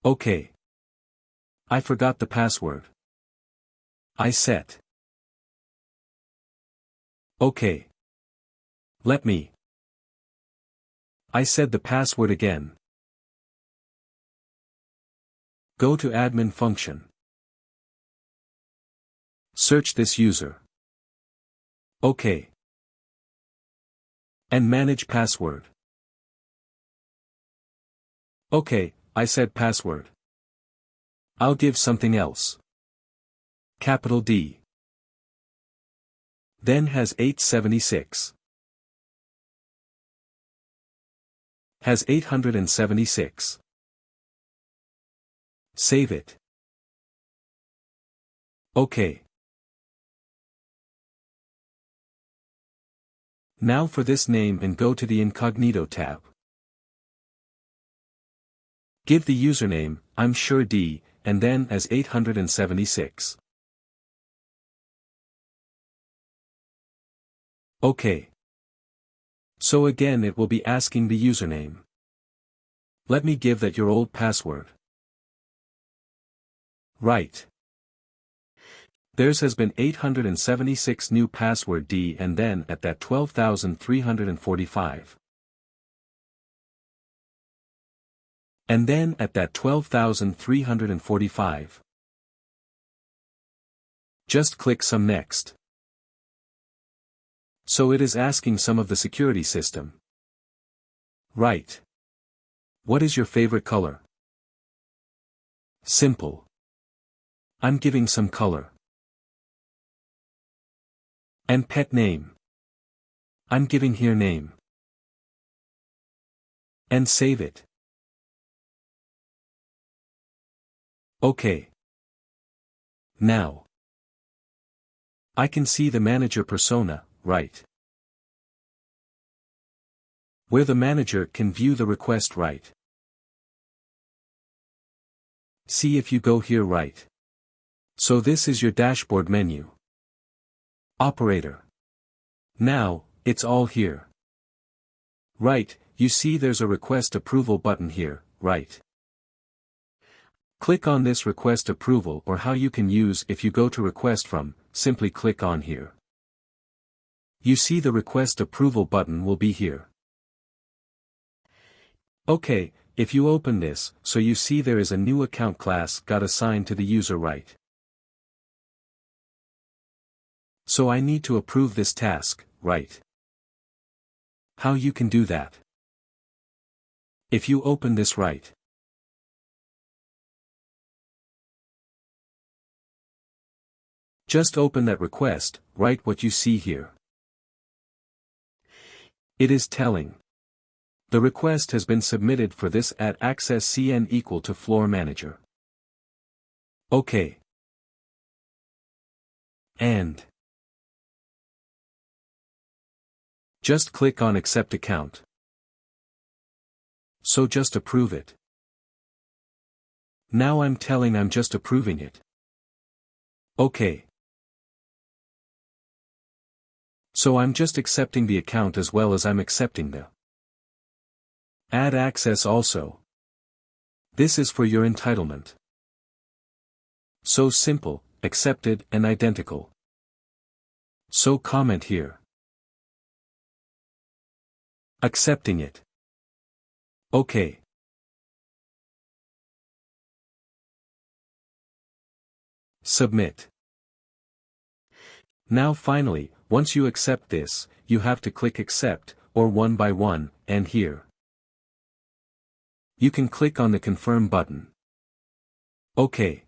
Okay. I forgot the password. I set. Okay. Let me. I said the password again. Go to admin function. Search this user. Okay. And manage password. Okay, I said password. I'll give something else. Capital D. Then has 876. Has 876. Save it. Okay. Now for this name and go to the Incognito tab. Give the username, I'm sure D, and then as 876. Okay. So again it will be asking the username. Let me give that your old password. Right. Theirs has been 876 new password D and then at that 12,345. And then at that 12,345. Just click some next. So it is asking some of the security system. Right. What is your favorite color? Simple. I'm giving some color. And pet name. I'm giving here name. And save it. Okay. Now. I can see the manager persona, right? Where the manager can view the request, right? See if you go here, right? So this is your dashboard menu. Operator. Now, it's all here. Right, you see there's a request approval button here, right? Click on this request approval, or how you can use if you go to request from, simply click on here. You see the request approval button will be here. Okay, if you open this, so you see there is a new account class got assigned to the user, right? So I need to approve this task, right? How you can do that? If you open this, right? Just open that request, write what you see here. It is telling. The request has been submitted for this at access CN equal to floor manager. Okay. And just click on accept account. So just approve it. Now I'm telling I'm just approving it. Okay. So I'm just accepting the account as well as I'm accepting the add access also. This is for your entitlement. So simple, accepted and identical. So comment here. Accepting it. Okay. Submit. Now finally, once you accept this, you have to click accept, or one by one, and here. You can click on the confirm button. Okay.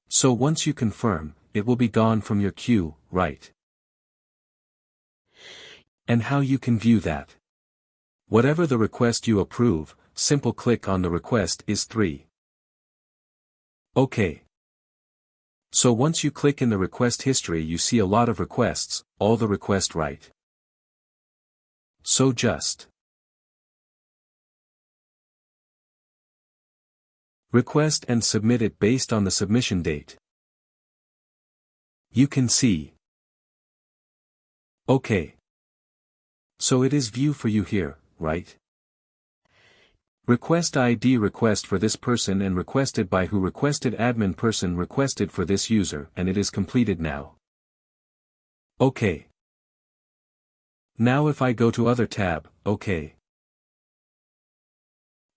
So once you confirm, it will be gone from your queue, right? And how you can view that? Whatever the request you approve, simple click on the request is 3. Okay. So once you click in the request history you see a lot of requests, all the request right. So just request and submit it based on the submission date. You can see. Okay. So it is view for you here, right? Request ID request for this person and requested by who requested admin person requested for this user and it is completed now. OK. Now if I go to Other tab, OK.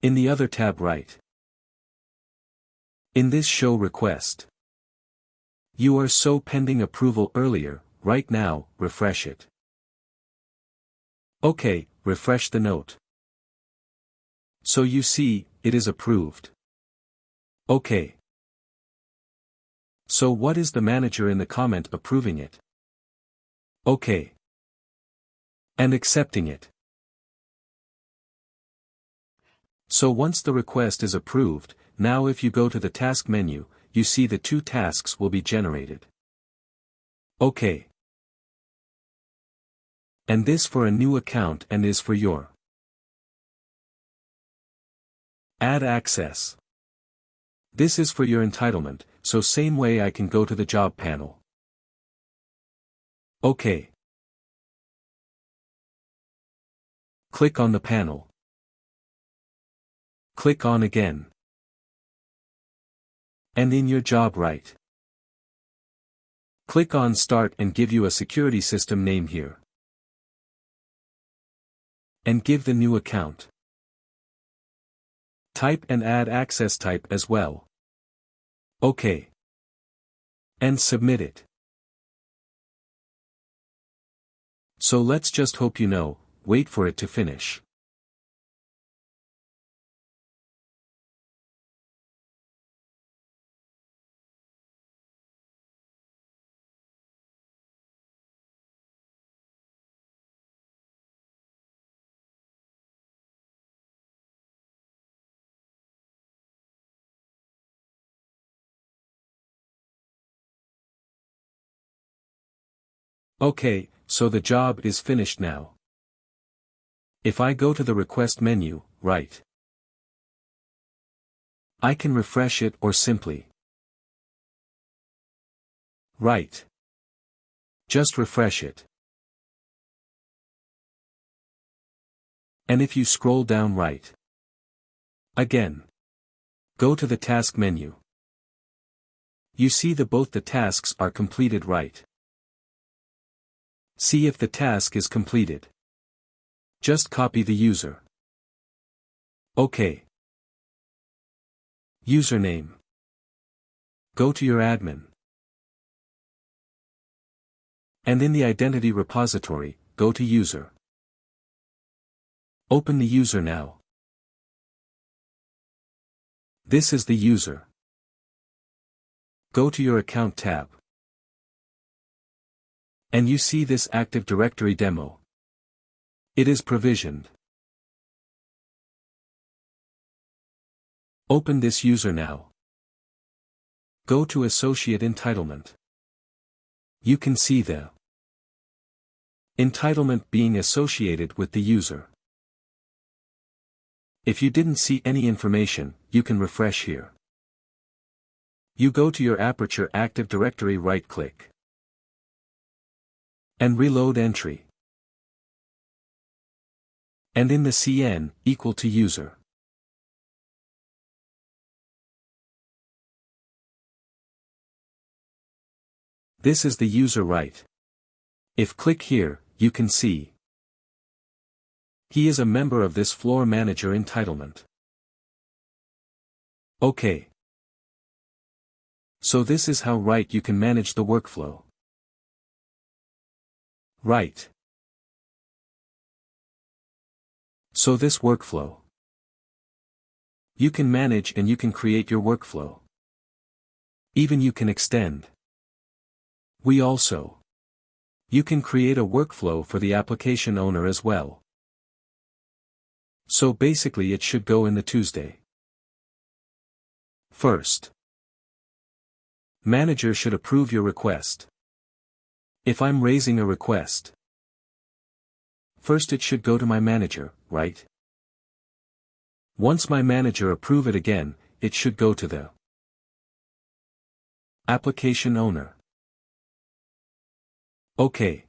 In the Other tab write. In this show request. You are so pending approval earlier, right now, refresh it. OK, refresh the note. So you see, it is approved. OK. So what is the manager in the comment approving it? OK. And accepting it. So once the request is approved, now if you go to the task menu, you see the 2 tasks will be generated. OK. And this for a new account and is for your Add access. This is for your entitlement, so same way I can go to the job panel. OK. Click on the panel. Click on again. And in your job write. Click on Start and give you a security system name here. And give the new account type and add access type as well. OK. And submit it. So let's just hope you know, wait for it to finish. OK, so the job is finished now. If I go to the request menu, right. I can refresh it or simply right. Just refresh it. And if you scroll down right. Again. Go to the task menu. You see both the tasks are completed right. See if the task is completed. Just copy the user. OK. Username. Go to your admin. And in the identity repository, go to user. Open the user now. This is the user. Go to your account tab. And you see this Active Directory demo. It is provisioned. Open this user now. Go to Associate Entitlement. You can see the entitlement being associated with the user. If you didn't see any information, you can refresh here. You go to your Aperture Active Directory, right-click. And reload entry. And in the CN, equal to user. This is the user right. If click here, you can see. He is a member of this floor manager entitlement. OK. So this is how right you can manage the workflow. Right. So this workflow. You can manage and you can create your workflow. Even you can extend. We also. You can create a workflow for the application owner as well. So basically it should go in the Tuesday. First. Manager should approve your request. If I'm raising a request. First it should go to my manager, right? Once my manager approve it again, it should go to the application owner. OK.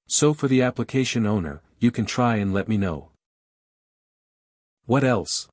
So for the application owner, you can try and let me know. What else?